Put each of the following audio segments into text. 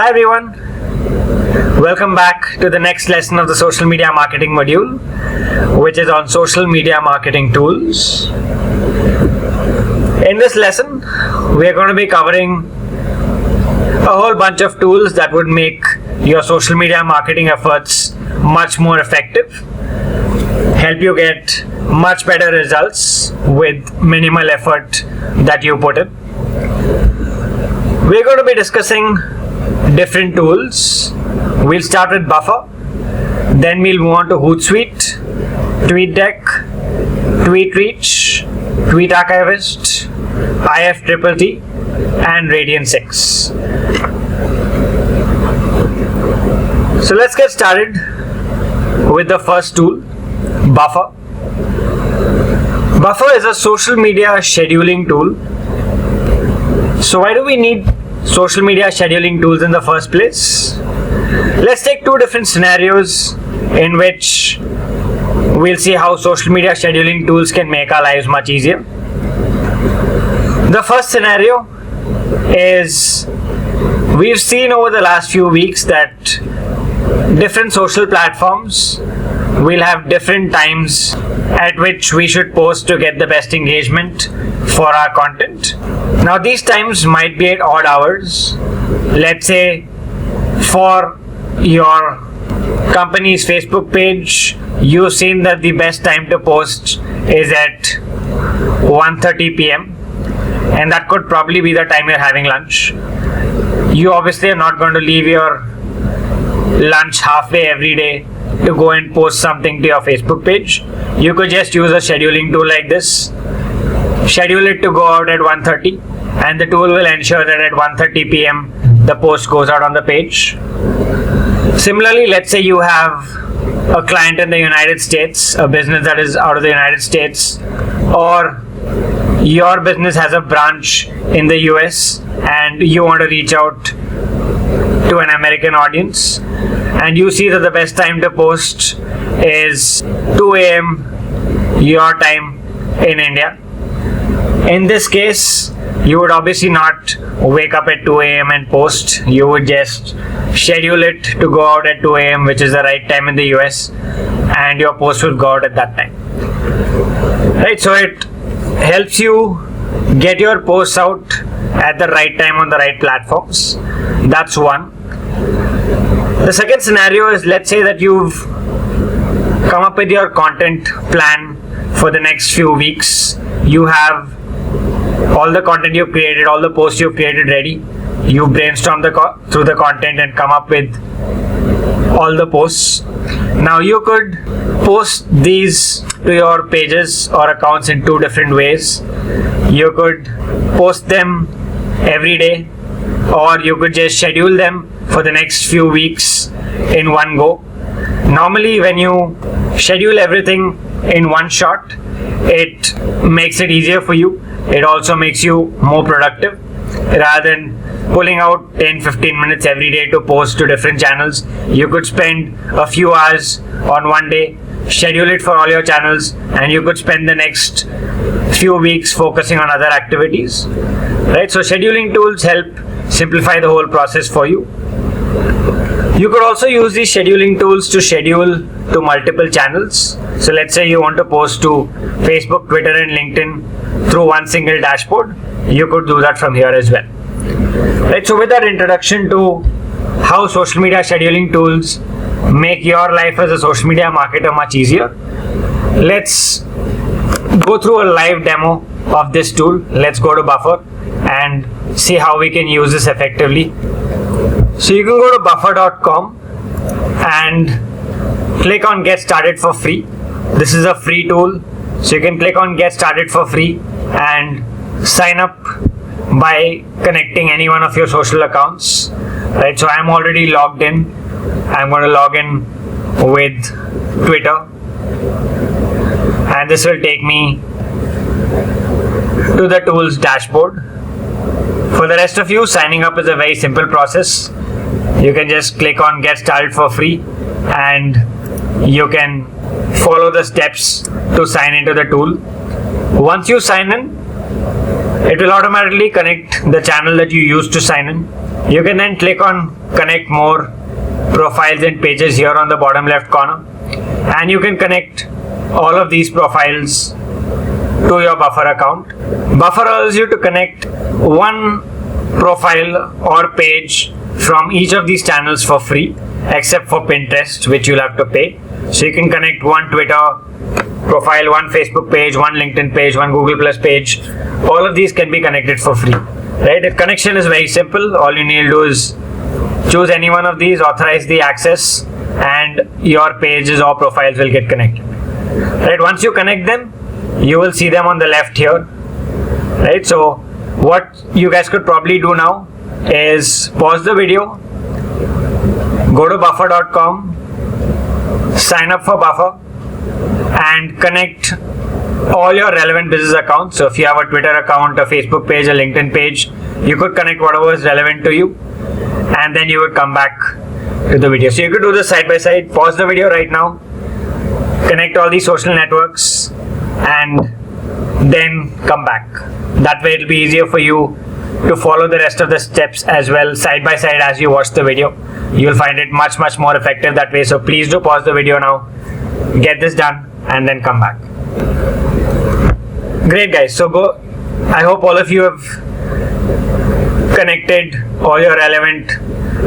Hi everyone, welcome back to the next lesson of the social media marketing module, which is on social media marketing tools. In this lesson, we are going to be covering a whole bunch of tools that would make your social media marketing efforts much more effective, help you get much better results with minimal effort that you put in. We're going to be discussing different tools. We'll start with Buffer, then we'll move on to Hootsuite, Tweetdeck, Tweetreach, Tweetarchivist, IFTTT, and Radian 6. So let's get started with the first tool, Buffer. Buffer is a social media scheduling tool. So why do we need social media scheduling tools in the first place? Let's take two different scenarios in which we'll see how social media scheduling tools can make our lives much easier. The first scenario is we've seen over the last few weeks that different social platforms will have different times at which we should post to get the best engagement for our content. Now these times might be at odd hours. Let's say for your company's Facebook page, you've seen that the best time to post is at 1:30 p.m. and that could probably be the time you're having lunch. You obviously are not going to leave your lunch halfway every day to go and post something to your Facebook page. You could just use a scheduling tool like this. Schedule it to go out at 1:30 and the tool will ensure that at 1:30 p.m. the post goes out on the page. Similarly, let's say you have a client in the United States, a business that is out of the United States, or your business has a branch in the US and you want to reach out to an American audience, and you see that the best time to post is 2 a.m. your time in India. In this case, you would obviously not wake up at 2 a.m. and post. You would just schedule it to go out at 2 a.m., which is the right time in the US, and your post will go out at that time. Right, so it helps you get your posts out at the right time on the right platforms. That's one. The second scenario is, let's say that you've come up with your content plan for the next few weeks. You have all the content you've created, all the posts you've created ready. You brainstorm through the content and come up with all the posts. Now you could post these to your pages or accounts in two different ways. You could post them every day, or you could just schedule them for the next few weeks in one go. Normally when you schedule everything in one shot, it makes it easier for you. It also makes you more productive rather than pulling out 10-15 minutes every day to post to different channels. You could spend a few hours on one day, schedule it for all your channels, and you could spend the next few weeks focusing on other activities. Right? So scheduling tools help simplify the whole process for you. You could also use these scheduling tools to schedule to multiple channels. So let's say you want to post to Facebook, Twitter, and LinkedIn through one single dashboard. You could do that from here as well. Right, so with that introduction to how social media scheduling tools make your life as a social media marketer much easier, let's go through a live demo of this tool. Let's go to Buffer and see how we can use this effectively. So you can go to buffer.com and click on Get Started for free. This is a free tool. So you can click on Get Started for free and sign up by connecting any one of your social accounts. Right, so I'm already logged in. I'm going to log in with Twitter, and this will take me to the tools dashboard. For the rest of you, signing up is a very simple process. You can just click on Get Started for free and you can follow the steps to sign into the tool. Once you sign in, it will automatically connect the channel that you used to sign in You can then click on connect more profiles and pages here on the bottom left corner, and you can connect all of these profiles to your Buffer account. Buffer allows you to connect one profile or page from each of these channels for free, except for Pinterest, which you'll have to pay. So you can connect one Twitter profile, one Facebook page, one LinkedIn page, one Google Plus page. All of these can be connected for free. Right? The connection is very simple. All you need to do is choose any one of these, authorize the access, and your pages or profiles will get connected. Right? Once you connect them, you will see them on the left here. Right? So what you guys could probably do now is pause the video, go to buffer.com, sign up for Buffer, and connect all your relevant business accounts. So if you have a Twitter account, a Facebook page, a LinkedIn page, you could connect whatever is relevant to you, and then you would come back to the video. So you could do this side by side. Pause the video right now, connect all these social networks, and then come back. That way it'll be easier for you to follow the rest of the steps as well, side by side, as you watch the video. You'll find it much more effective that way. So please do pause the video now, get this done, and then come back. Great, guys. So go. I hope all of you have connected all your relevant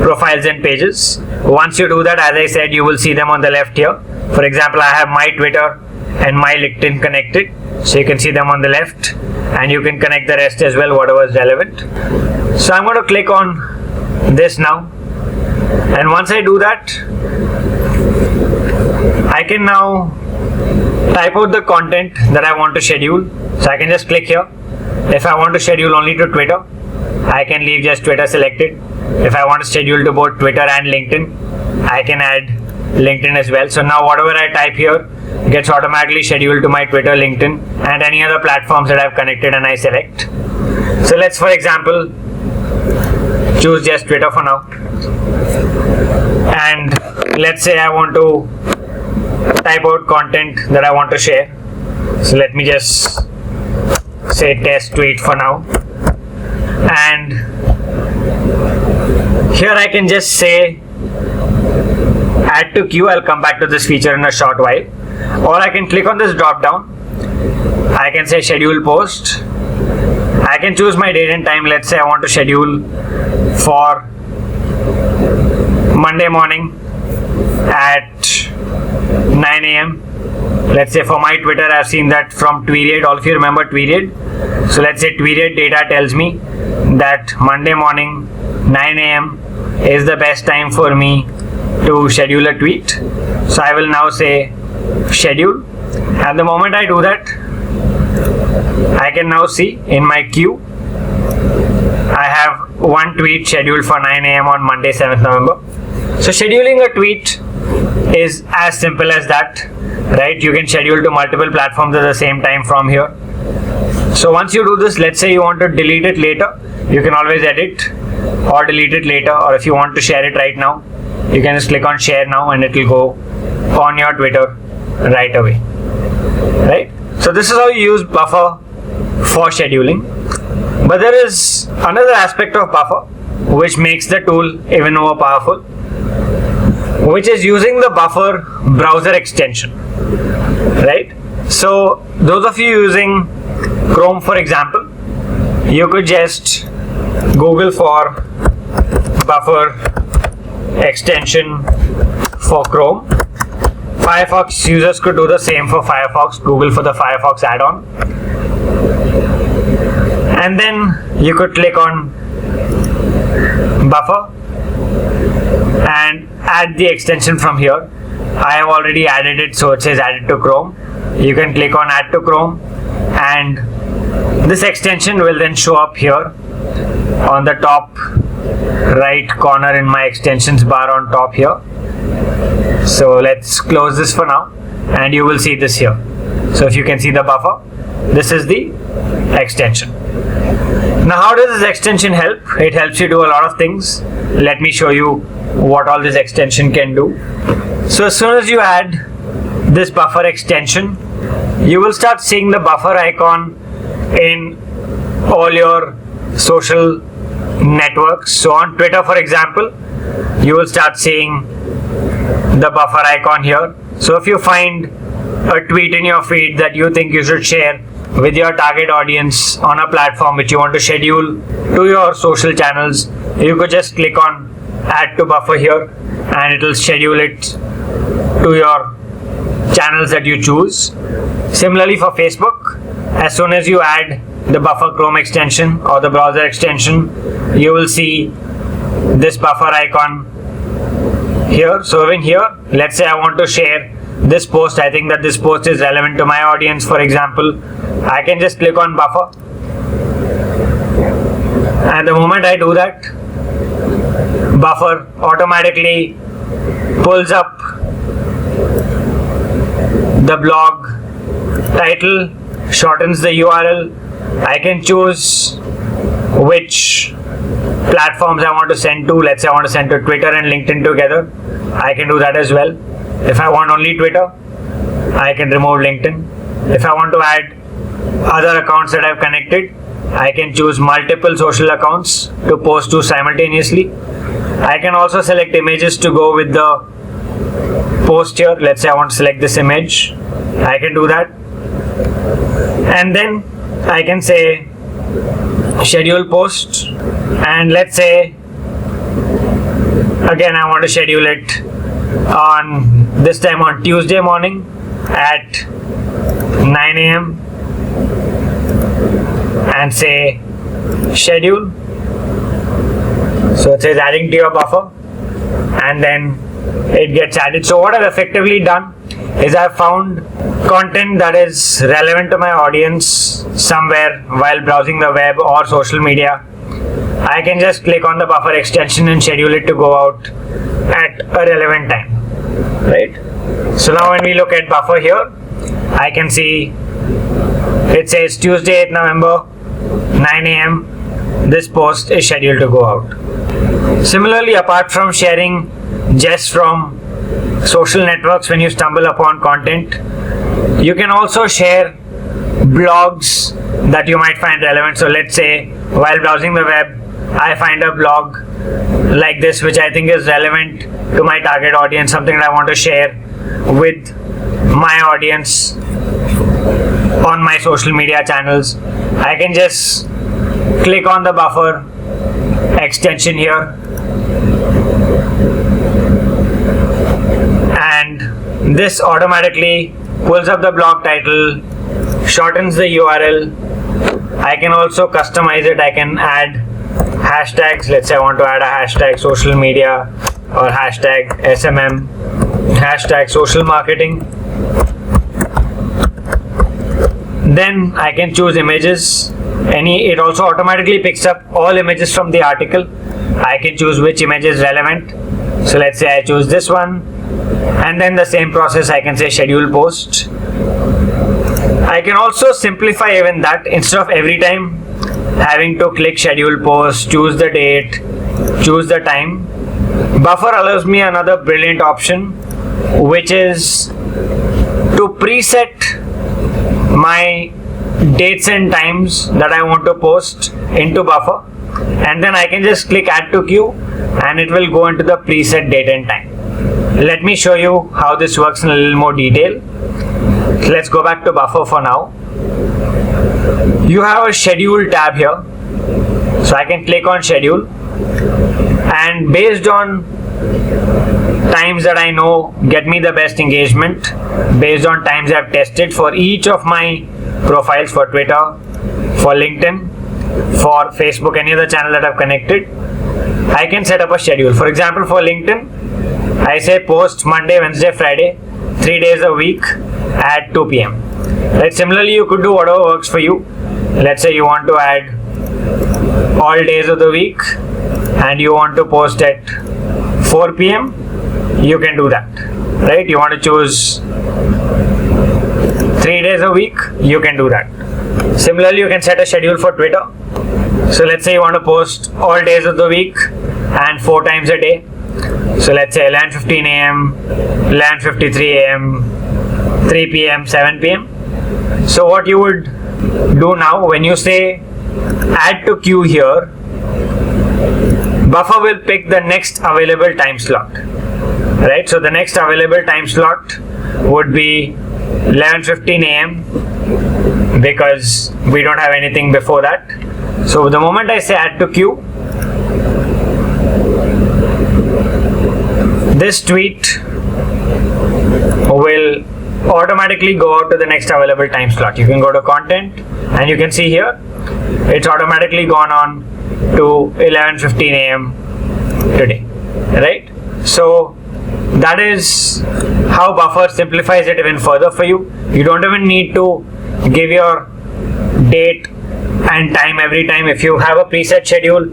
profiles and pages. Once you do that, as I said, you will see them on the left here. For example, I have my Twitter and my LinkedIn connected, so you can see them on the left, and you can connect the rest as well, whatever is relevant. So I'm going to click on this now, and once I do that, I can now type out the content that I want to schedule. So I can just click here. If I want to schedule only to Twitter, I can leave just Twitter selected. If I want to schedule to both Twitter and LinkedIn, I can add LinkedIn as well. So now whatever I type here gets automatically scheduled to my Twitter, LinkedIn, and any other platforms that I've connected, and I select. So let's, for example, choose just Twitter for now. And let's say I want to type out content that I want to share. So let me just say test tweet for now. And here I can just say add to queue. I'll come back to this feature in a short while. Or I can click on this drop down. I can say schedule post. I can choose my date and time. Let's say I want to schedule for Monday morning at 9 a.m. Let's say for my Twitter, I've seen that from Tweetdeck. All of you remember Tweetdeck. So let's say Tweetdeck data tells me that Monday morning 9 a.m. is the best time for me to schedule a tweet. So I will now say schedule. And the moment I do that, I can now see in my queue I have one tweet scheduled for 9 a.m. on Monday 7th November. So scheduling a tweet is as simple as that, right? You can schedule to multiple platforms at the same time from here. So once you do this, let's say you want to delete it later, you can always edit or delete it later, or if you want to share it right now, you can just click on share now and it will go on your Twitter right away, right? So this is how you use Buffer for scheduling. But there is another aspect of Buffer which makes the tool even more powerful, which is using the Buffer browser extension, right? So those of you using Chrome, for example, you could just Google for Buffer extension for Chrome. Firefox users could do the same for Firefox. Google for the Firefox add-on, and then you could click on Buffer and add the extension from here. I have already added it, so it says added to Chrome. You can click on add to Chrome, and this extension will then show up here on the top right corner in my extensions bar on top here. So let's close this for now, and you will see this here. So if you can see the Buffer, this is the extension. Now how does this extension help? It helps you do a lot of things. Let me show you what all this extension can do. So as soon as you add this Buffer extension, you will start seeing the Buffer icon in all your social networks. So on Twitter, for example, you will start seeing the buffer icon here. So if you find a tweet in your feed that you think you should share with your target audience on a platform which you want to schedule to your social channels, you could just click on add to buffer here and it will schedule it to your channels that you choose. Similarly for Facebook, as soon as you add the buffer Chrome extension or the browser extension, you will see this buffer icon here. So even here, let's say I want to share this post, I think that this post is relevant to my audience, for example, I can just click on buffer, and the moment I do that, buffer automatically pulls up the blog title, shortens the URL. I can choose which platforms I want to send to. Let's say I want to send to Twitter and LinkedIn together. I can do that as well. If I want only Twitter, I can remove LinkedIn. If I want to add other accounts that I've connected, I can choose multiple social accounts to post to simultaneously. I can also select images to go with the post here. Let's say I want to select this image. I can do that. And then I can say schedule post, and let's say again I want to schedule it on this time on Tuesday morning at 9 a.m. and say schedule. So it says adding to your buffer, and then it gets added. So what I've effectively done is I've found content that is relevant to my audience somewhere while browsing the web or social media. I can just click on the buffer extension and schedule it to go out at a relevant time, right? So now when we look at buffer here, I can see it says Tuesday 8th November 9 a.m. this post is scheduled to go out. Similarly, apart from sharing just from social networks when you stumble upon content, you can also share blogs that you might find relevant. So let's say while browsing the web, I find a blog like this which I think is relevant to my target audience, something that I want to share with my audience on my social media channels. I can just click on the buffer extension here, and this automatically pulls up the blog title, shortens the URL. I can also customize it. I can add hashtags. Let's say I want to add a hashtag social media or hashtag SMM, hashtag social marketing. Then I can choose images. It also automatically picks up all images from the article. I can choose which image is relevant. So let's say I choose this one, and then the same process I can say schedule post. I can also simplify even that. Instead of every time having to click schedule post, choose the date, choose the time, buffer allows me another brilliant option, which is to preset my dates and times that I want to post into buffer, and then I can just click add to queue and it will go into the preset date and time. Let me show you how this works in a little more detail. Let's go back to buffer for now. You have a schedule tab here, so I can click on schedule, and based on times that I know get me the best engagement, based on times I've tested for each of my profiles, for Twitter, for LinkedIn, for Facebook, any other channel that I've connected, I can set up a schedule. For example, for LinkedIn, I say post Monday, Wednesday, Friday, 3 days a week at 2 p.m. Right? Similarly, you could do whatever works for you. Let's say you want to add all days of the week and you want to post at 4 p.m. You can do that, right? You want to choose 3 days a week, you can do that. Similarly, you can set a schedule for Twitter. So let's say you want to post all days of the week and 4 times a day. So let's say 11:15 a.m., 11:53 a.m., 3 p.m., 7 p.m. So what you would do now, when you say add to queue here, Buffer will pick the next available time slot, right? So the next available time slot would be 11:15 a.m. because we don't have anything before that. So the moment I say add to queue, this tweet will automatically go out to the next available time slot. You can go to content and you can see here it's automatically gone on to 11:15 a.m. today, right? So that is how Buffer simplifies it even further for you. You don't even need to give your date and time every time. If you have a preset schedule,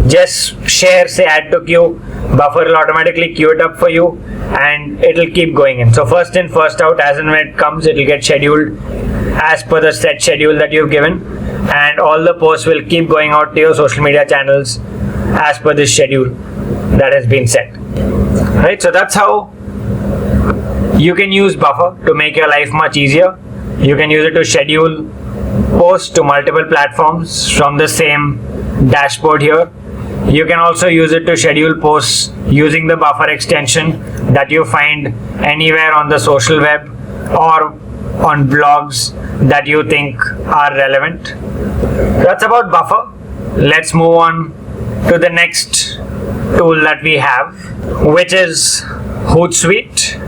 just share, say add to queue, Buffer will automatically queue it up for you and it will keep going in. So first in, first out, as and when it comes, it will get scheduled as per the set schedule that you've given, and all the posts will keep going out to your social media channels as per the schedule that has been set. Right, so that's how you can use Buffer to make your life much easier. You can use it to schedule posts to multiple platforms from the same dashboard here. You can also use it to schedule posts using the Buffer extension that you find anywhere on the social web or on blogs that you think are relevant. That's about Buffer. Let's move on to the next tool that we have, which is Hootsuite.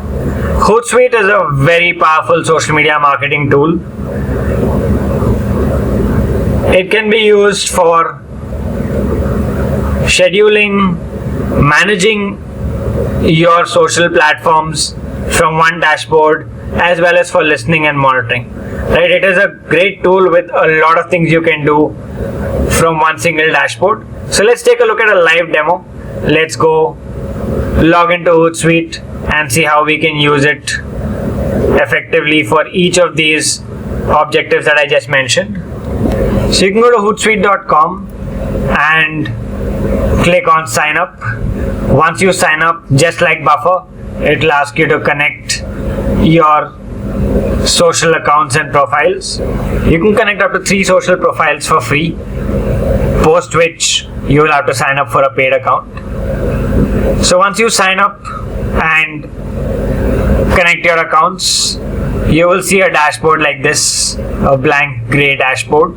Hootsuite is a very powerful social media marketing tool. It can be used for scheduling, managing your social platforms from one dashboard, as well as for listening and monitoring. Right? It is a great tool with a lot of things you can do from one single dashboard. So let's take a look at a live demo. Let's go log into Hootsuite and see how we can use it effectively for each of these objectives that I just mentioned. So you can go to hootsuite.com and click on sign up. Once you sign up, just like Buffer, it will ask you to connect your social accounts and profiles. You can connect up to 3 social profiles for free, post which you will have to sign up for a paid account. So once you sign up and connect your accounts, you will see a dashboard like this, a blank gray dashboard.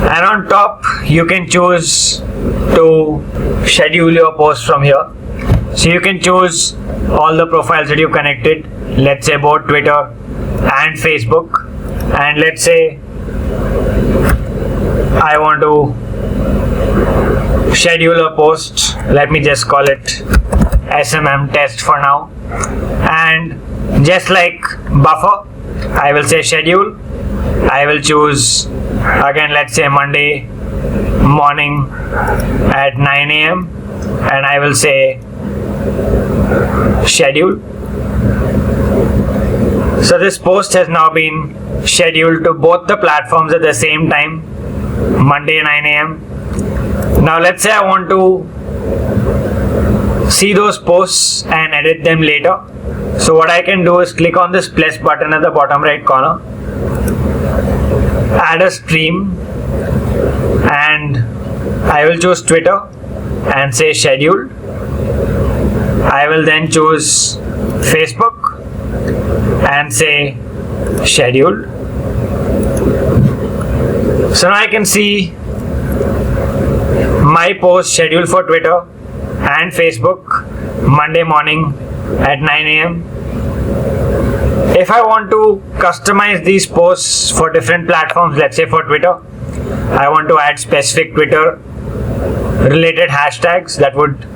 And on top, you can choose to schedule your posts from here. So you can choose all the profiles that you connected, let's say both Twitter and Facebook. And let's say I want to schedule a post. Let me just call it SMM test for now. And just like Buffer, I will say schedule. I will choose again, let's say Monday morning at 9 a.m. and I will say schedule. So this post has now been scheduled to both the platforms at the same time, Monday 9 a.m. Now let's say I want to see those posts and edit them later. So what I can do is click on this plus button at the bottom right corner, add a stream, and I will choose Twitter and say scheduled. I will then choose Facebook and say scheduled. So now I can see my post scheduled for Twitter and Facebook Monday morning at 9 a.m. If I want to customize these posts for different platforms, let's say for Twitter, I want to add specific Twitter related hashtags that would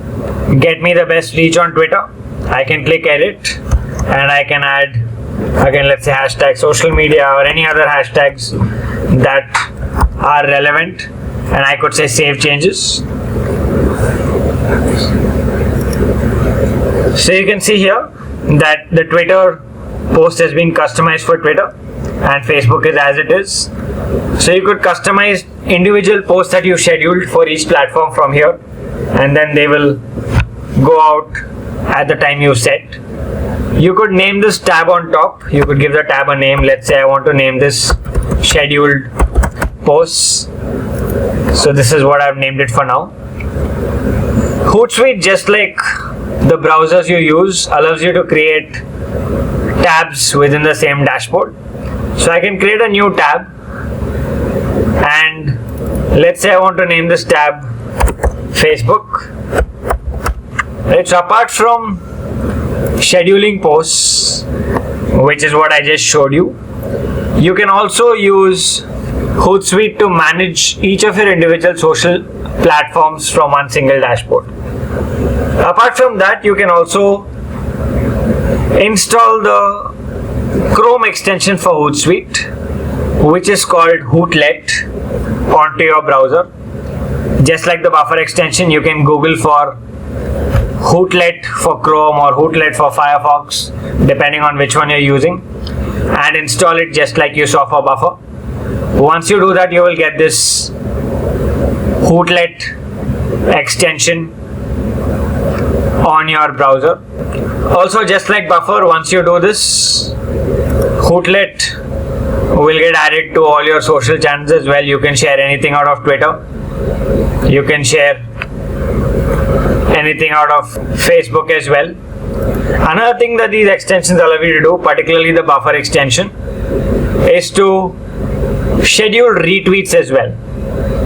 get me the best reach on Twitter. I can click edit and I can add, again, let's say hashtag social media or any other hashtags that are relevant, and I could say save changes. So you can see here that the Twitter post has been customized for Twitter and Facebook is as it is. So you could customize individual posts that you scheduled for each platform from here, and then they will go out at the time you set. You could name this tab on top. You could give the tab a name. Let's say I want to name this scheduled posts. So this is what I've named it for now. Hootsuite, just like the browsers you use, allows you to create tabs within the same dashboard. So I can create a new tab, and let's say I want to name this tab Facebook. Right, so apart from scheduling posts, which is what I just showed you, you can also use Hootsuite to manage each of your individual social platforms from one single dashboard. Apart from that, you can also install the Chrome extension for Hootsuite, which is called Hootlet, onto your browser. Just like the buffer extension, you can Google for Hootlet for Chrome or Hootlet for Firefox, depending on which one you're using, and install it just like you saw for buffer. Once you do that, you will get this Hootlet extension on your browser. Also, just like buffer, once you do this, Hootlet will get added to all your social channels as well. You can share anything out of Twitter. You can share anything out of Facebook as well. Another thing that these extensions allow you to do, particularly the buffer extension, is to schedule retweets as well.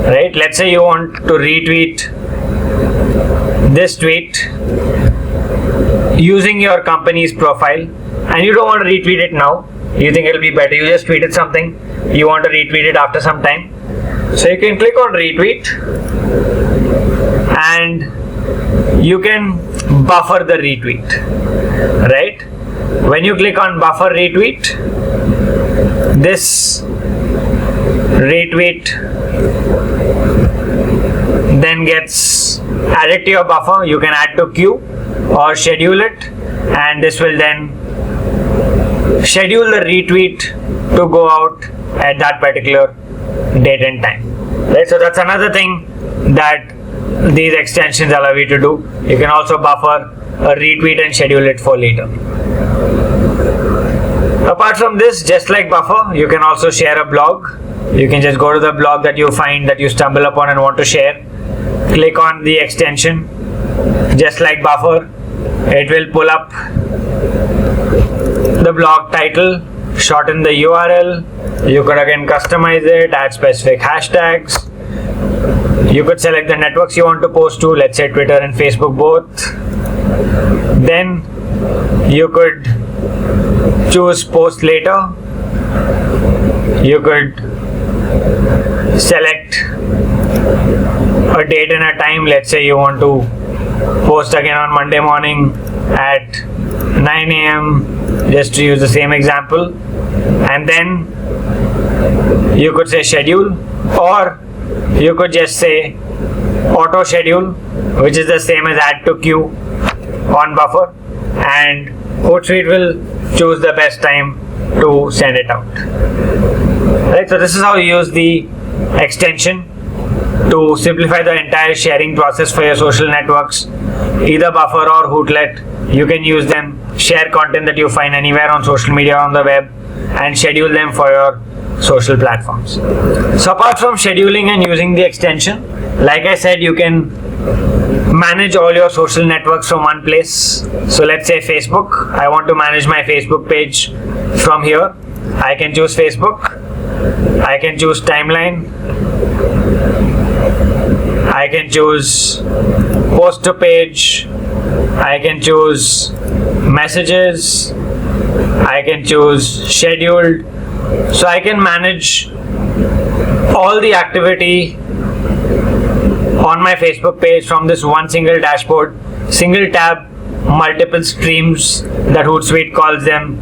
Right? Let's say you want to retweet this tweet using your company's profile, and you don't want to retweet it now. You think it'll be better, you just tweeted something, you want to retweet it after some time. So you can click on retweet, and you can buffer the retweet. Right? When you click on buffer retweet, this retweet then gets added to your buffer. You can add to queue or schedule it, and this will then schedule the retweet to go out at that particular date and time. Right? So that's another thing that these extensions allow you to do. You can also buffer a retweet and schedule it for later. Apart from this, just like buffer, you can also share a blog. You can just go to the blog that you find, that you stumble upon and want to share. Click on the extension, just like buffer. It will pull up the blog title, shorten the URL. You could again customize it, add specific hashtags. You could select the networks you want to post to, let's say Twitter and Facebook both. Then you could choose post later. You could select a date and a time. Let's say you want to post again on Monday morning at 9 a.m. just to use the same example. And then you could say schedule, or you could just say auto schedule, which is the same as add to queue on buffer, and Hootsuite will choose the best time to send it out. Right, so this is how you use the extension to simplify the entire sharing process for your social networks. Either buffer or Hootlet, you can use them, share content that you find anywhere on social media on the web, and schedule them for your social platforms. So apart from scheduling and using the extension, like I said, you can manage all your social networks from one place. So let's say Facebook, I want to manage my Facebook page from here. I can choose Facebook, I can choose timeline, I can choose post to page, I can choose messages, I can choose scheduled. So I can manage all the activity on my Facebook page from this one single dashboard, single tab, multiple streams that Hootsuite calls them.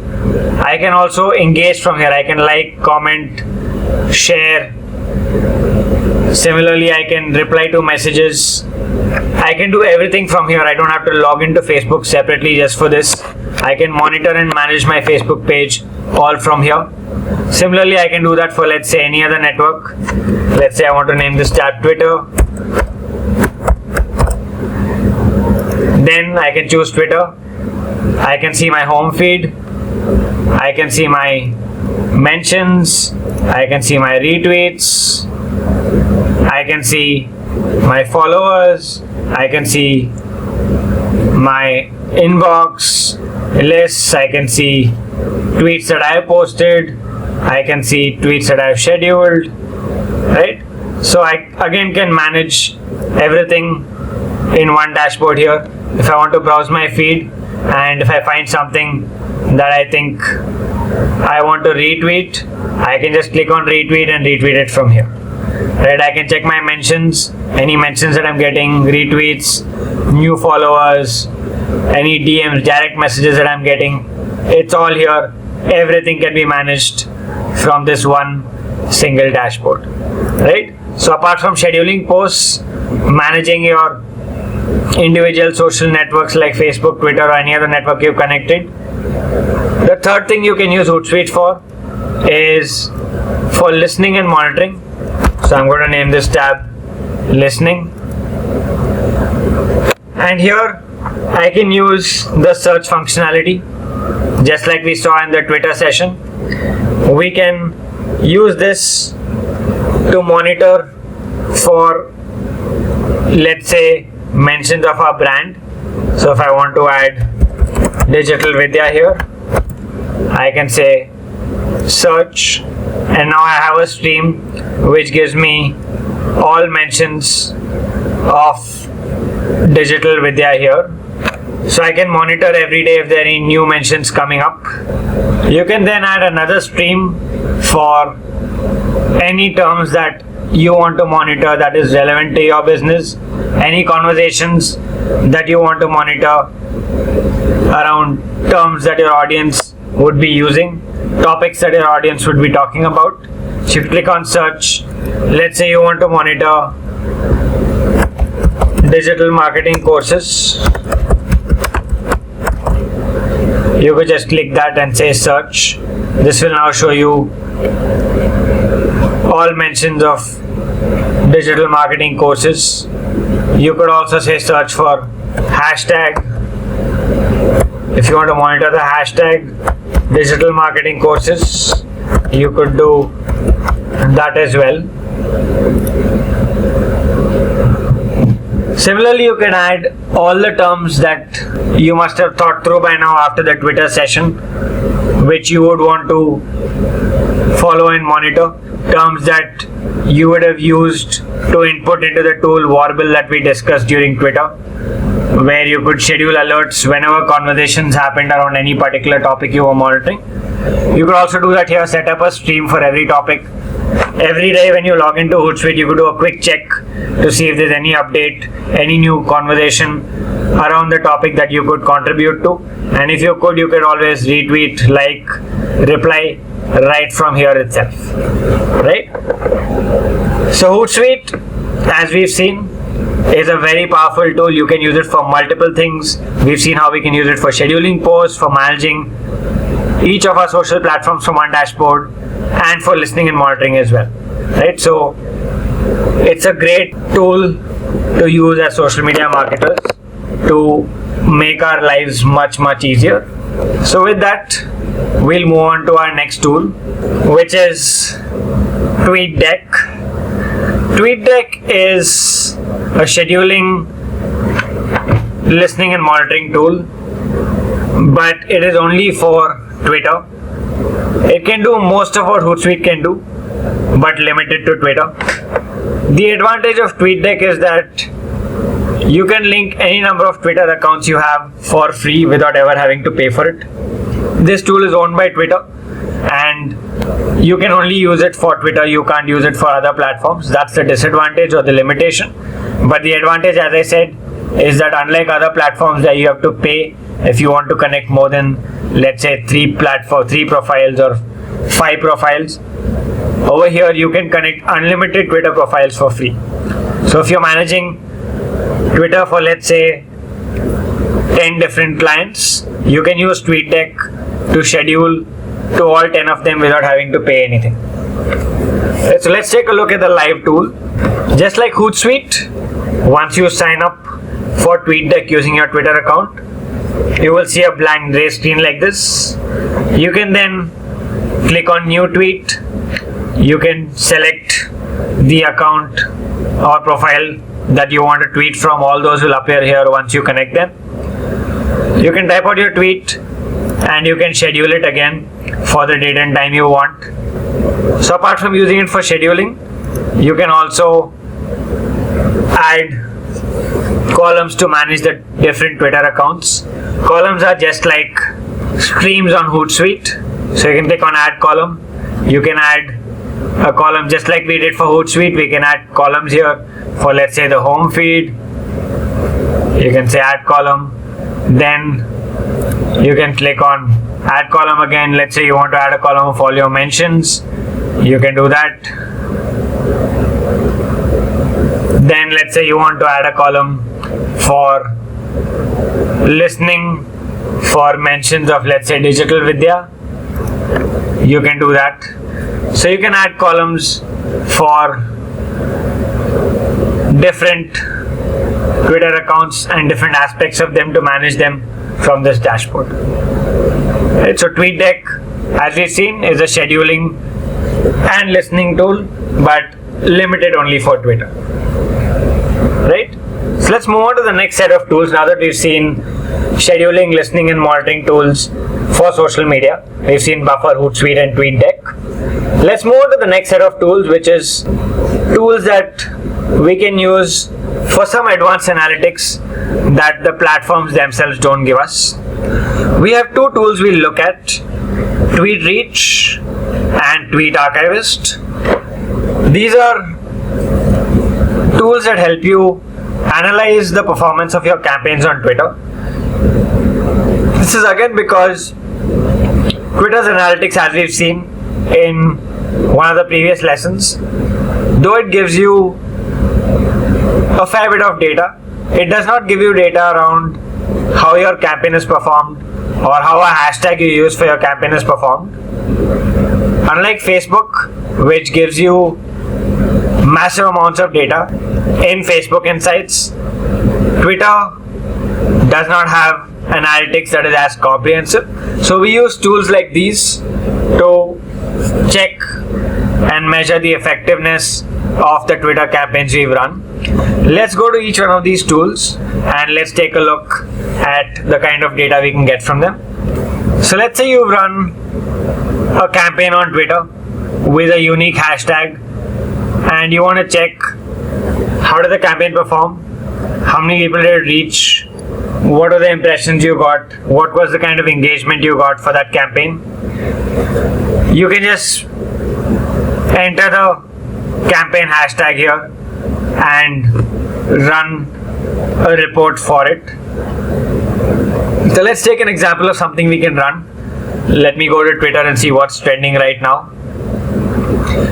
I can also engage from here. I can like, comment, share. Similarly, I can reply to messages. I can do everything from here. I don't have to log into Facebook separately just for this. I can monitor and manage my Facebook page all from here. Similarly, I can do that for, let's say, any other network. Let's say I want to name this tab Twitter. Then I can choose Twitter. I can see my home feed. I can see my mentions. I can see my retweets. I I can see my followers, I can see my inbox lists, I can see tweets that I posted, I can see tweets that I've scheduled, right? So I again can manage everything in one dashboard here. If I want to browse my feed and if I find something that I think I want to retweet, I can just click on retweet and retweet it from here. Right, I can check my mentions, any mentions that I'm getting, retweets, new followers, any DMs, direct messages that I'm getting. It's all here. Everything can be managed from this one single dashboard. Right? So apart from scheduling posts, managing your individual social networks like Facebook, Twitter, or any other network you've connected, the third thing you can use Hootsuite for is for listening and monitoring. So I'm going to name this tab listening, and here I can use the search functionality just like we saw in the Twitter session. We can use this to monitor for, let's say, mentions of our brand. So if I want to add Digital Vidya here, I can say search, and now I have a stream which gives me all mentions of Digital Vidya here. So I can monitor every day if there are any new mentions coming up. You can then add another stream for any terms that you want to monitor that is relevant to your business, any conversations that you want to monitor around terms that your audience would be using, topics that your audience would be talking about. So you click on search. Let's say you want to monitor digital marketing courses. You could just click that and say search. This will now show you all mentions of digital marketing courses. You could also say search for hashtag. If you want to monitor the hashtag digital marketing courses, you could do that as well. Similarly, you can add all the terms that you must have thought through by now after the Twitter session, which you would want to follow and monitor. Terms that you would have used to input into the tool Warble that we discussed during Twitter, where you could schedule alerts whenever conversations happened around any particular topic you were monitoring. You could also do that here, set up a stream for every topic. Every day when you log into Hootsuite, you could do a quick check to see if there's any update, any new conversation around the topic that you could contribute to. And if you could always retweet, like, reply right from here itself. Right? So Hootsuite, as we've seen, is a very powerful tool. You can use it for multiple things. We've seen how we can use it for scheduling posts, for managing each of our social platforms from one dashboard, and for listening and monitoring as well. Right? So it's a great tool to use as social media marketers to make our lives much easier. So with that, we'll move on to our next tool, which is Tweetdeck. Tweetdeck is a scheduling, listening and monitoring tool, but it is only for Twitter. It can do most of what Hootsuite can do, but limited to Twitter. The advantage of Tweetdeck is that you can link any number of Twitter accounts you have for free without ever having to pay for it. This tool is owned by Twitter, and you can only use it for Twitter. You can't use it for other platforms. That's the disadvantage or the limitation. But the advantage, as I said, is that unlike other platforms where you have to pay if you want to connect more than, let's say, 3 profiles or 5 profiles, over here you can connect unlimited Twitter profiles for free. So if you're managing Twitter for, let's say, 10 different clients, you can use Tweetdeck to schedule to all 10 of them without having to pay anything. So let's take a look at the live tool. Just like Hootsuite, once you sign up for Tweetdeck using your Twitter account, you will see a blank gray screen like this. You can then click on new tweet. You can select the account or profile that you want to tweet from, all those will appear here once you connect them. You can type out your tweet and you can schedule it again for the date and time you want. So apart from using it for scheduling, you can also add columns to manage the different Twitter accounts. Columns are just like streams on Hootsuite. So you can click on add column. You can add a column just like we did for Hootsuite. We can add columns here for, let's say, the home feed. You can say add column. Then you can click on add column again. Let's say you want to add a column of all your mentions. You can do that. Then let's say you want to add a column for listening for mentions of, let's say, Digital Vidya. You can do that. So you can add columns for different Twitter accounts and different aspects of them to manage them from this dashboard. Right, so Tweetdeck, as we've seen, is a scheduling and listening tool, but limited only for Twitter. Right? So let's move on to the next set of tools. Now that we've seen scheduling, listening, and monitoring tools for social media, we've seen Buffer, Hootsuite, and Tweetdeck. Let's move on to the next set of tools, which is tools that we can use for some advanced analytics that the platforms themselves don't give us. We have two tools we'll look at: Tweetreach and Tweetarchivist. These are tools that help you analyze the performance of your campaigns on Twitter. This is again because Twitter's analytics, as we've seen in one of the previous lessons, though it gives you a fair bit of data, it does not give you data around how your campaign is performed or how a hashtag you use for your campaign is performed. Unlike Facebook, which gives you massive amounts of data in Facebook Insights, Twitter does not have analytics that is as comprehensive. So we use tools like these to check and measure the effectiveness of the Twitter campaigns we've run. Let's go to each one of these tools and let's take a look at the kind of data we can get from them. So let's say you've run a campaign on Twitter with a unique hashtag and you want to check how did the campaign perform, how many people did it reach, what are the impressions you got, what was the kind of engagement you got for that campaign. You can just enter the campaign hashtag here and run a report for it. So let's take an example of something we can run. Let me go to Twitter and see what's trending right now.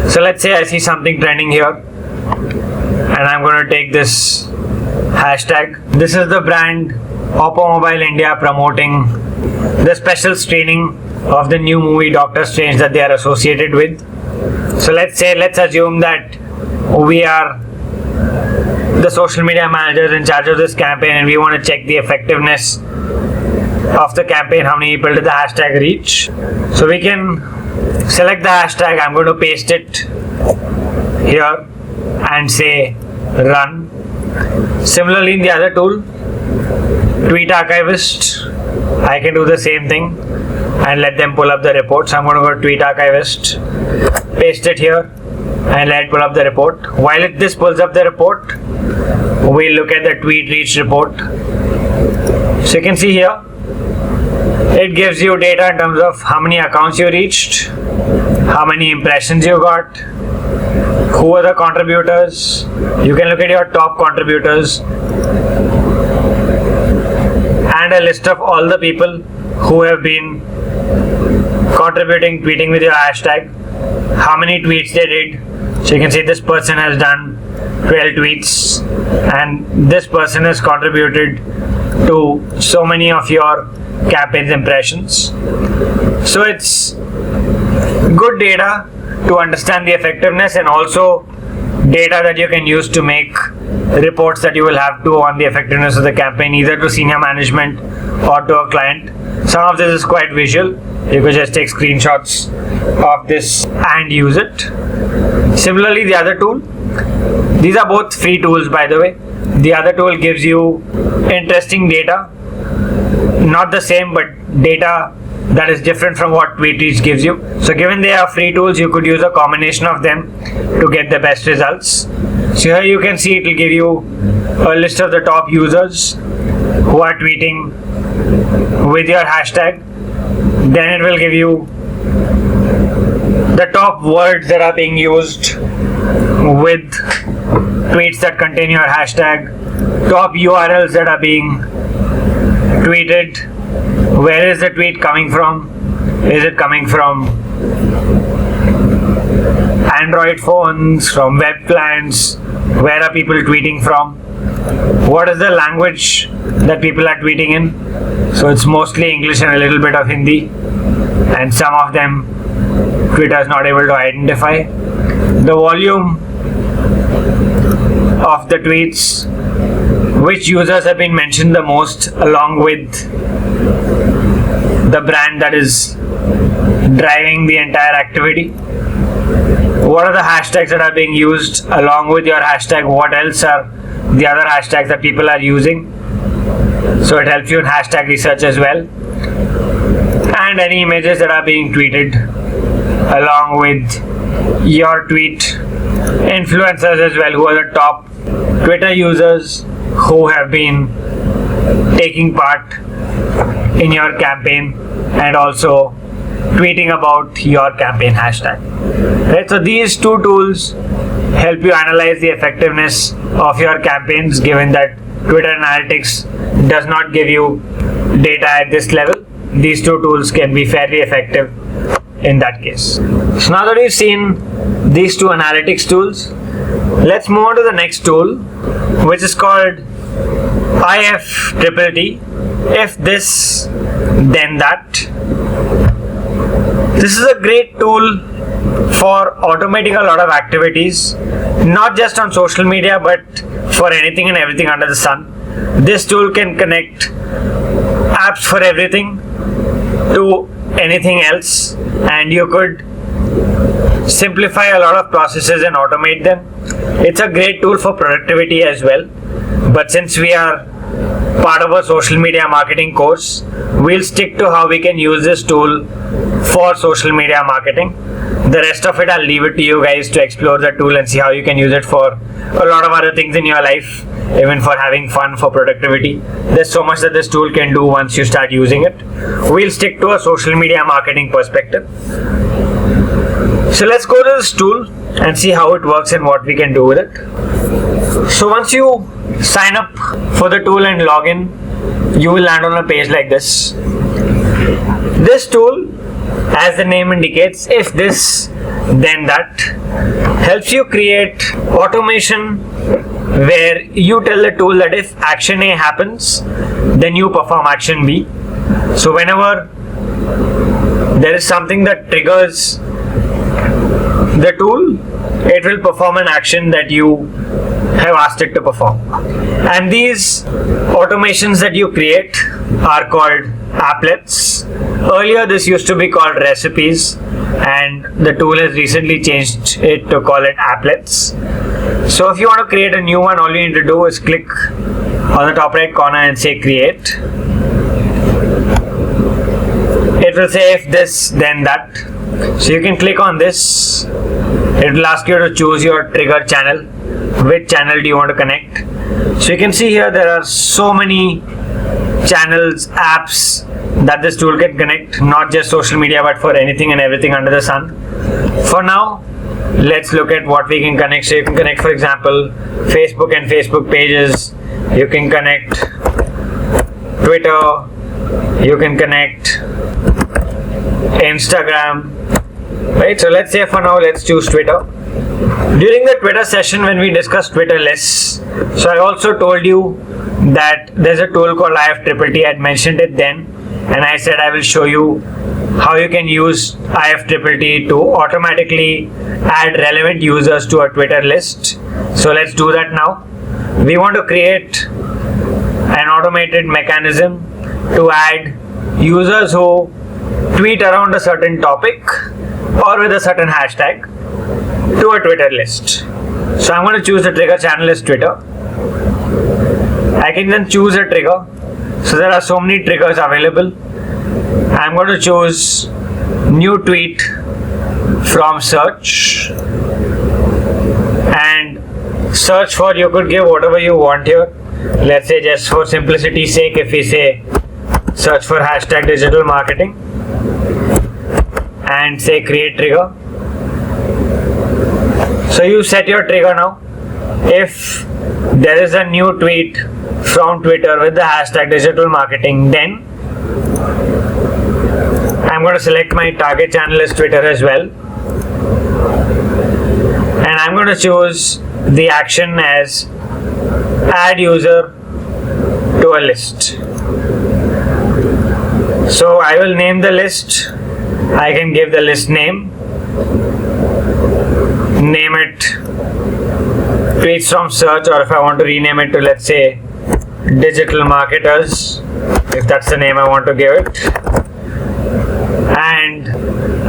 So let's say I see something trending here and I'm going to take this hashtag. This is the brand Oppo Mobile India promoting the special screening of the new movie Doctor Strange that they are associated with. So let's assume that we are the social media managers in charge of this campaign and we want to check the effectiveness of the campaign, how many people did the hashtag reach. So we can select the hashtag, I'm going to paste it here and say run. Similarly in the other tool, Tweetarchivist, I can do the same thing and let them pull up the report. So I'm going to go to Tweetarchivist, paste it here and let it pull up the report. While this pulls up the report, we'll look at the Tweetreach report. So you can see here, it gives you data in terms of how many accounts you reached, how many impressions you got, who are the contributors. You can look at your top contributors and a list of all the people who have been contributing, tweeting with your hashtag, how many tweets they did. So you can see this person has done 12 tweets and this person has contributed to so many of your campaign's impressions. So it's good data to understand the effectiveness and also data that you can use to make reports that you will have to on the effectiveness of the campaign, either to senior management or to a client. Some of this is quite visual. You could just take screenshots of this and use it. Similarly, the other tool, These are both free tools, by the way. The other tool gives you interesting data, not the same, but data that is different from what Tweetreach gives you. So given they are free tools, you could use a combination of them to get the best results. So here you can see it will give you a list of the top users who are tweeting with your hashtag. Then it will give you the top words that are being used with tweets that contain your hashtag, top URLs that are being tweeted, where is the tweet coming from, is it coming from Android phones, from web clients, where are people tweeting from, what is the language that people are tweeting in. So it's mostly English and a little bit of Hindi, and some of them Twitter is not able to identify. The volume of the tweets, which users have been mentioned the most, along with the brand that is driving the entire activity. What are the hashtags that are being used along with your hashtag? What else are the other hashtags that people are using? So it helps you in hashtag research as well. And any images that are being tweeted along with your tweet. Influencers as well, who are the top Twitter users who have been taking part in your campaign and also tweeting about your campaign hashtag. Right, so these two tools help you analyze the effectiveness of your campaigns, given that Twitter Analytics does not give you data at this level. These two tools can be fairly effective in that case. So now that we've seen these two analytics tools, let's move on to the next tool, which is called IFTTT. If this, then that. This is a great tool for automating a lot of activities, not just on social media, but for anything and everything under the sun. This tool can connect apps for everything to anything else, and you could simplify a lot of processes and automate them. It's a great tool for productivity as well, but since we are part of a social media marketing course, we'll stick to how we can use this tool for social media marketing. The rest of it, I'll leave it to you guys to explore the tool and see how you can use it for a lot of other things in your life, even for having fun, for productivity. There's so much that this tool can do once you start using it. We'll stick to a social media marketing perspective. So let's go to this tool and see how it works and what we can do with it. So once you sign up for the tool and log in, you will land on a page like this. This tool, as the name indicates, if this, then that, helps you create automation where you tell the tool that if action A happens, then you perform action B. So whenever there is something that triggers the tool, it will perform an action that you have asked it to perform. And these automations that you create are called applets. Earlier this used to be called recipes, and the tool has recently changed it to call it applets. So if you want to create a new one, all you need to do is click on the top right corner and say create. It will say if this, then that. So you can click on this. It will ask you to choose your trigger channel. Which channel do you want to connect? So you can see here there are so many channels, apps that this tool can connect, not just social media, but for anything and everything under the sun. For now, let's look at what we can connect. So you can connect, for example, Facebook and Facebook pages. You can connect Twitter. You can connect Instagram. Right, so let's say for now, let's choose Twitter. During the Twitter session when we discussed Twitter lists, so I also told you that there's a tool called IFTTT. I had mentioned it then, and I said I will show you how you can use IFTTT to automatically add relevant users to a Twitter list. So let's do that now. We want to create an automated mechanism to add users who tweet around a certain topic or with a certain hashtag to a Twitter list. So I'm going to choose the trigger channel as Twitter. I can then choose a trigger. So there are so many triggers available. I'm going to choose new tweet from search and search for, you could give whatever you want here. Let's say, just for simplicity's sake, if we say search for hashtag digital marketing and say create trigger. So you set your trigger now. If there is a new tweet from Twitter with the hashtag digital marketing, then I'm going to select my target channel as Twitter as well, and I'm going to choose the action as add user to a list. So I will name the list. I can give the list name, name it tweets from search, or if I want to rename it to, let's say, digital marketers, if that's the name I want to give it, and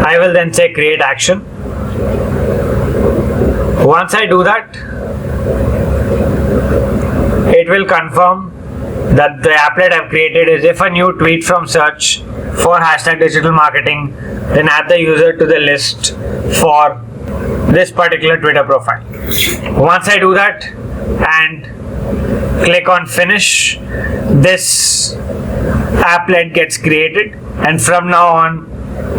I will then say create action. Once I do that, it will confirm that the applet I've created is if a new tweet from search for hashtag digital marketing, then add the user to the list for this particular Twitter profile. Once I do that and click on finish, this applet gets created, and from now on,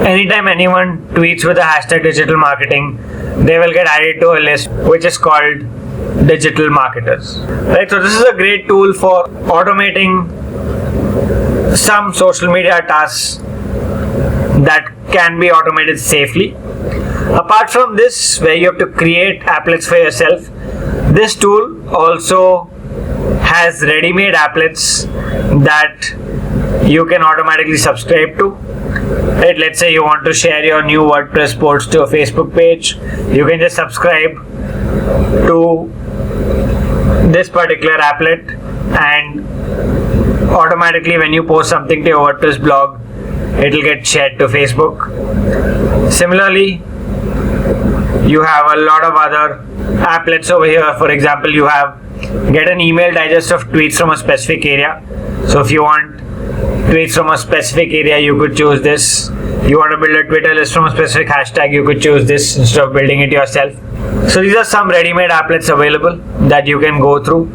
anytime anyone tweets with the hashtag digital marketing, they will get added to a list which is called digital marketers. Right, so this is a great tool for automating some social media tasks that can be automated safely. Apart from this, where you have to create applets for yourself, this tool also has ready-made applets that you can automatically subscribe to. Right, let's say you want to share your new WordPress post to a Facebook page, you can just subscribe to this particular applet, and automatically when you post something to your WordPress blog, it will get shared to Facebook. Similarly, you have a lot of other applets over here. For example, you have get an email digest of tweets from a specific area. So if you want tweets from a specific area, you could choose this. You want to build a Twitter list from a specific hashtag, you could choose this instead of building it yourself. So these are some ready-made applets available that you can go through.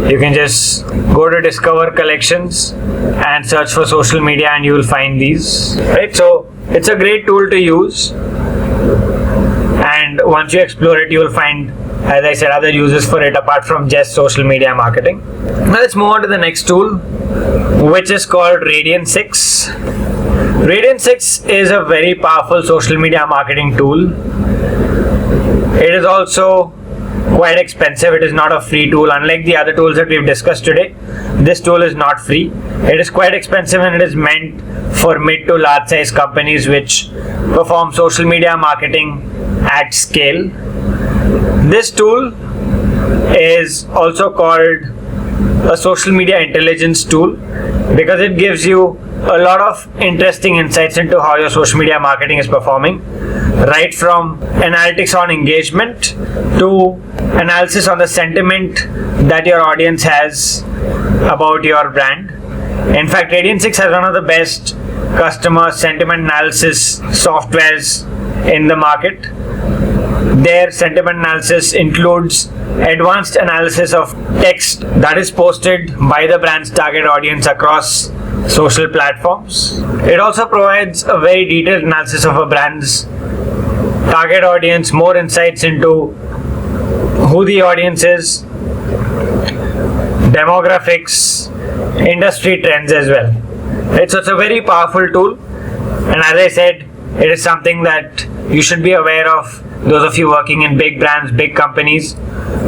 You can just go to Discover Collections and search for social media, and you will find these. Right, so it's a great tool to use, and once you explore it, you will find, as I said, other uses for it apart from just social media marketing. Now let's move on to the next tool, which is called Radian 6. Radian 6 is a very powerful social media marketing tool. It is also quite expensive. It is not a free tool. Unlike the other tools that we've discussed today, this tool is not free. It is quite expensive, and it is meant for mid to large size companies which perform social media marketing at scale. This tool is also called a social media intelligence tool because it gives you a lot of interesting insights into how your social media marketing is performing, right from analytics on engagement to analysis on the sentiment that your audience has about your brand. In fact, Radian 6 has one of the best customer sentiment analysis softwares in the market. Their sentiment analysis includes advanced analysis of text that is posted by the brand's target audience across social platforms. It also provides a very detailed analysis of a brand's target audience, more insights into who the audience is, demographics, industry trends as well. Right, so it's a very powerful tool, and as I said, it is something that you should be aware of. Those of you working in big brands, big companies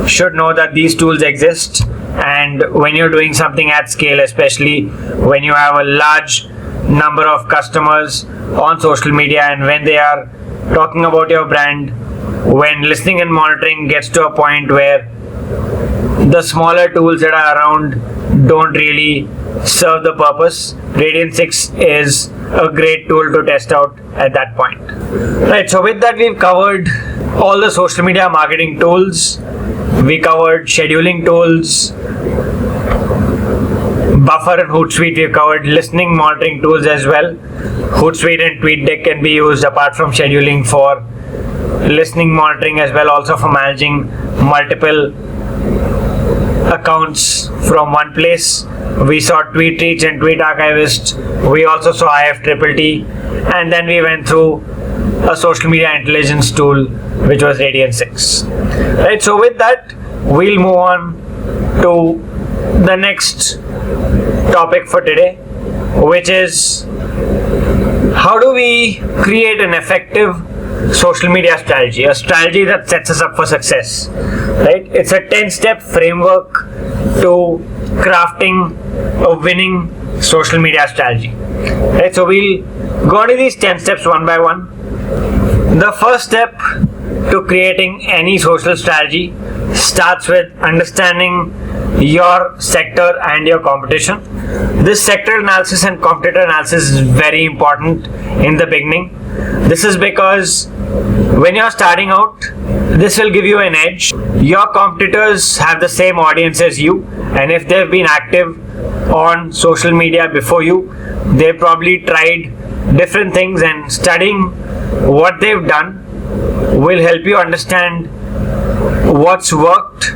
should know that these tools exist, and when you're doing something at scale, especially when you have a large number of customers on social media and when they are talking about your brand, when listening and monitoring gets to a point where the smaller tools that are around don't really serve the purpose, Radian 6 is a great tool to test out at that point. Right, so with that, we've covered all the social media marketing tools We covered scheduling tools, Buffer and Hootsuite. We covered listening monitoring tools as well. Hootsuite and Tweetdeck can be used apart from scheduling for listening monitoring as well, also for managing multiple accounts from one place. We saw Tweetreach and Tweetarchivist. We also saw IFTTT, and then we went through a social media intelligence tool which was Radian 6. Right, so with that we'll move on to the next topic for today, which is how do we create an effective social media strategy, a strategy that sets us up for success. Right, it's a 10-step framework to crafting a winning social media strategy. Right, so we'll go into these 10 steps one by one. The first step to creating any social strategy starts with understanding your sector and your competition. This sector analysis and competitor analysis is very important in the beginning. This is because when you're starting out, this will give you an edge. Your competitors have the same audience as you, and if they've been active on social media before you, they probably tried different things, and studying what they've done will help you understand what's worked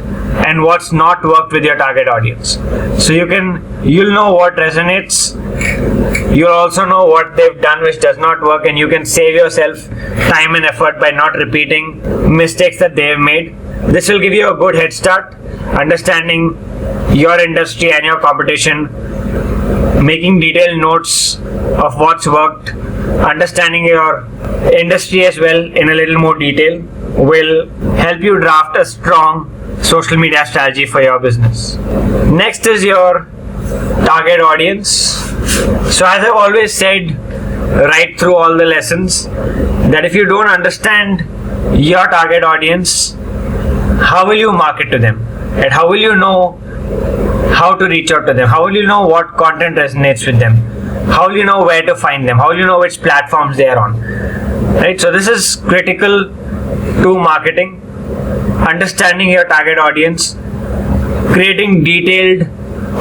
and what's not worked with your target audience. So you'll know what resonates. You'll also know what they've done which does not work, and you can save yourself time and effort by not repeating mistakes that they have made. This will give you a good head start, understanding your industry and your competition, making detailed notes of what's worked, understanding your industry as well in a little more detail will help you draft a strong social media strategy for your business. Next is your target audience. So as I've always said right through all the lessons, that if you don't understand your target audience, how will you market to them? And how will you know how to reach out to them? How will you know what content resonates with them? How will you know where to find them? How will you know which platforms they are on? Right, so this is critical to marketing. Understanding your target audience, creating detailed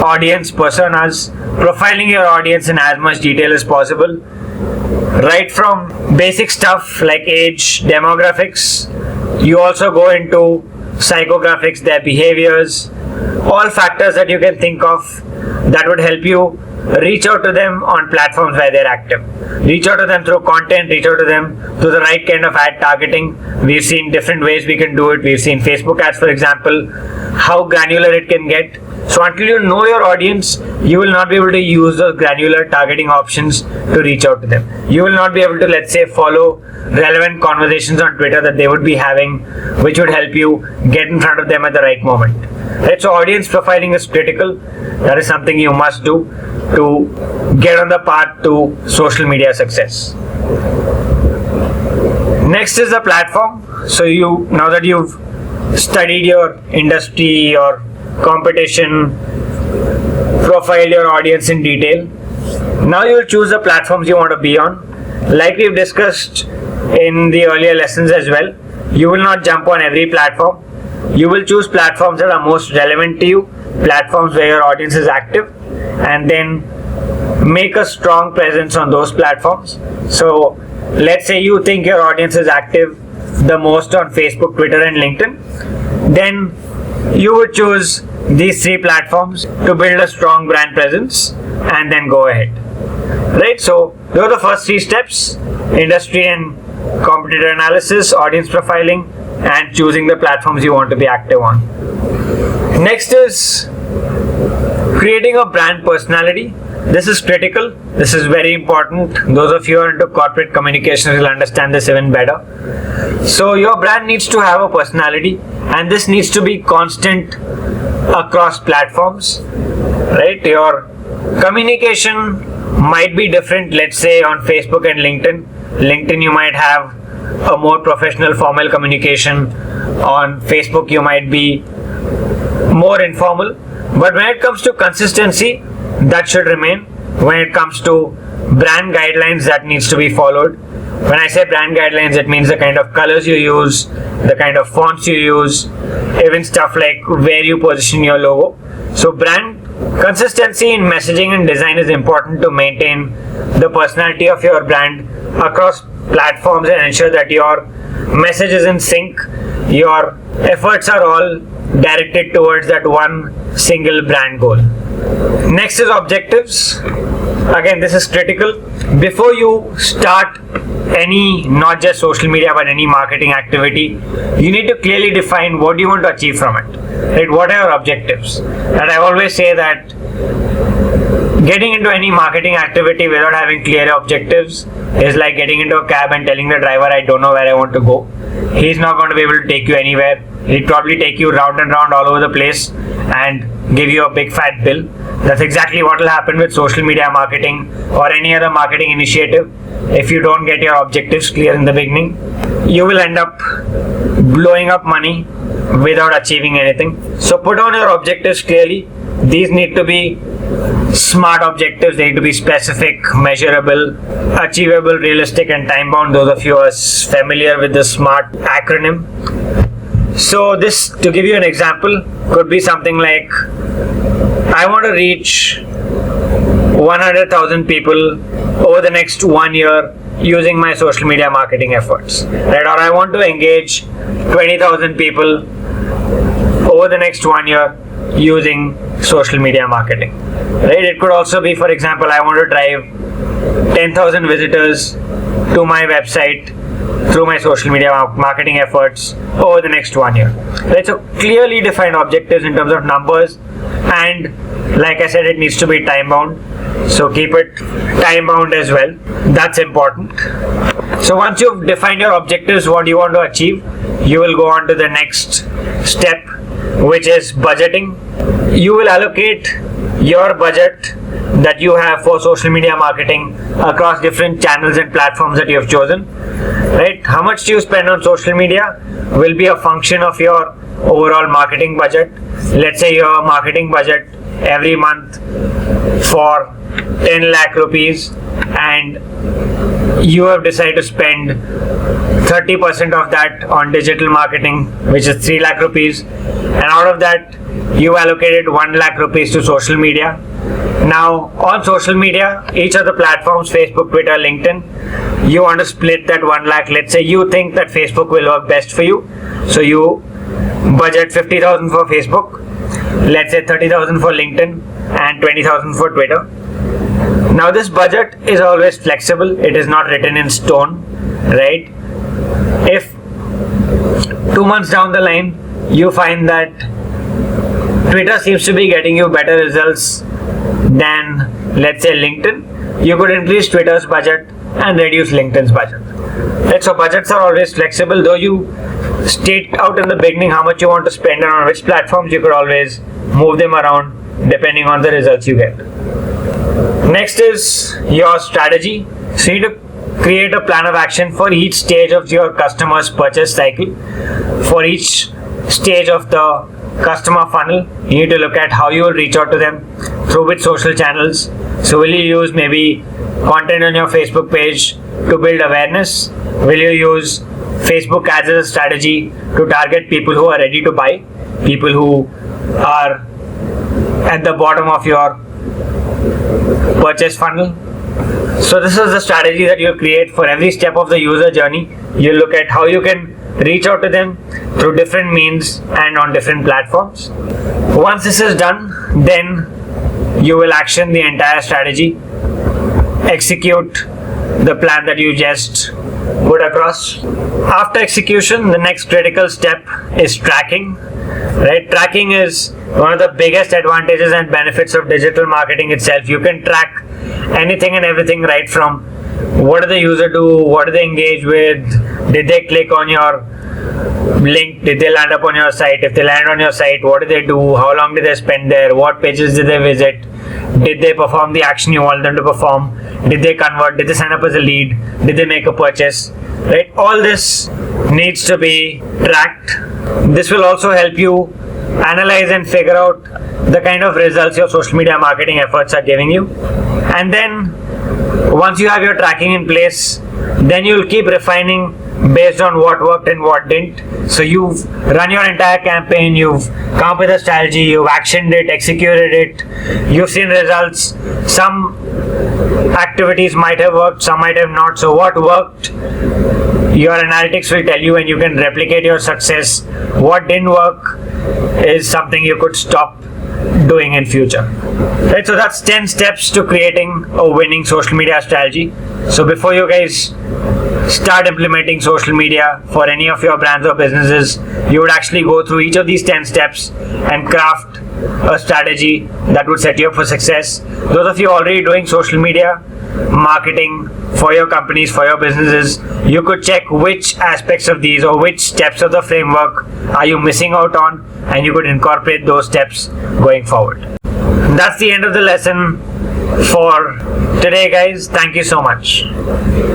audience personas, profiling your audience in as much detail as possible, right from basic stuff like age, demographics. You also go into psychographics, their behaviors, all factors that you can think of that would help you reach out to them on platforms where they're active. Reach out to them through content, reach out to them through the right kind of ad targeting. We've seen different ways we can do it. We've seen Facebook ads, for example, how granular it can get. So until you know your audience, you will not be able to use those granular targeting options to reach out to them. You will not be able to, let's say, follow relevant conversations on Twitter that they would be having, which would help you get in front of them at the right moment. Right, so audience profiling is critical. That is something you must do to get on the path to social media success. Next is the platform. So now that you've studied your industry, your competition, profiled your audience in detail, now you'll choose the platforms you want to be on. Like we've discussed in the earlier lessons as well, you will not jump on every platform. You will choose platforms that are most relevant to you, platforms where your audience is active, and then make a strong presence on those platforms. So let's say you think your audience is active the most on Facebook, Twitter and LinkedIn, then you would choose these 3 platforms to build a strong brand presence and then go ahead. Right, so those are the first 3 steps: industry and competitor analysis, audience profiling, and choosing the platforms you want to be active on. Next is creating a brand personality. This is critical. This is very important. Those of you who are into corporate communications will understand this even better. So your brand needs to have a personality, and this needs to be constant across platforms. Right? Your communication might be different, let's say on Facebook and LinkedIn. LinkedIn you might have a more professional formal communication. On Facebook you might be more informal. But when it comes to consistency, that should remain. When it comes to brand guidelines, that needs to be followed. When I say brand guidelines, it means the kind of colors you use, the kind of fonts you use, even stuff like where you position your logo. So brand consistency in messaging and design is important to maintain the personality of your brand across platforms and ensure that your message is in sync. Your efforts are all directed towards that one single brand goal. Next is objectives. Again, this is critical. Before you start any, not just social media, but any marketing activity, you need to clearly define what you want to achieve from it. Right? What are your objectives? And I always say that getting into any marketing activity without having clear objectives is like getting into a cab and telling the driver, I don't know where I want to go. He's not going to be able to take you anywhere. He'll probably take you round and round all over the place and give you a big fat bill. That's exactly what will happen with social media marketing or any other marketing initiative. If you don't get your objectives clear in the beginning, you will end up blowing up money without achieving anything. So put on your objectives clearly. These need to be smart objectives. They need to be specific, measurable, achievable, realistic, and time bound. Those of you who are familiar with the SMART acronym. So this, to give you an example, could be something like, I want to reach 100,000 people over the next 1 year using my social media marketing efforts, right? Or I want to engage 20,000 people over the next 1 year using social media marketing, right? It could also be, for example, I want to drive 10,000 visitors to my website through my social media marketing efforts over the next 1 year, right? So clearly defined objectives in terms of numbers, and like I said, it needs to be time bound. So keep it time bound as well. That's important. So once you've defined your objectives, what you want to achieve, you will go on to the next step, which is budgeting. You will allocate your budget that you have for social media marketing across different channels and platforms that you have chosen, right? How much you spend on social media will be a function of your overall marketing budget. Let's say your marketing budget every month for 10 lakh rupees, and you have decided to spend 30% of that on digital marketing, which is 3 lakh rupees, and out of that you allocated 1 lakh rupees to social media. Now on social media, each of the platforms, Facebook, Twitter, LinkedIn, you want to split that 1 lakh. Let's say you think that Facebook will work best for you, so you budget 50,000 for Facebook, let's say 30,000 for LinkedIn, and 20,000 for Twitter. Now this budget is always flexible. It is not written in stone, right? If 2 months down the line you find that Twitter seems to be getting you better results than, let's say, LinkedIn, you could increase Twitter's budget and reduce LinkedIn's budget. Right? So budgets are always flexible. Though you state out in the beginning how much you want to spend and on which platforms, you could always move them around depending on the results you get. Next is your strategy. So you need to create a plan of action for each stage of your customer's purchase cycle. For each stage of the customer funnel, you need to look at how you will reach out to them, through which social channels. So will you use maybe content on your Facebook page to build awareness? Will you use Facebook ads as a strategy to target people who are ready to buy, people who are at the bottom of your purchase funnel? So this is the strategy that you'll create for every step of the user journey. You look at how you can reach out to them through different means and on different platforms. Once this is done, then you will action the entire strategy, execute the plan that you just put across. After execution, the next critical step is tracking. Right? Tracking is one of the biggest advantages and benefits of digital marketing itself. You can track anything and everything, right from what did the user do, what did they engage with, did they click on your link, did they land up on your site, if they land on your site, what did they do, how long did they spend there, what pages did they visit, did they perform the action you want them to perform, did they convert, did they sign up as a lead, did they make a purchase, right? All this needs to be tracked. This will also help you analyze and figure out the kind of results your social media marketing efforts are giving you. And then once you have your tracking in place, then you'll keep refining based on what worked and what didn't. So you've run your entire campaign, you've come up with a strategy, you've actioned it, executed it, you've seen results. Some activities might have worked, some might have not. So what worked, your analytics will tell you, and you can replicate your success. What didn't work is something you could stop doing in future. Right, so that's 10 steps to creating a winning social media strategy. So before you guys start implementing social media for any of your brands or businesses, you would actually go through each of these 10 steps and craft a strategy that would set you up for success. Those of you already doing social media marketing for your companies, for your businesses, you could check which aspects of these or which steps of the framework are you missing out on, and you could incorporate those steps going forward. That's the end of the lesson for today, guys. Thank you so much.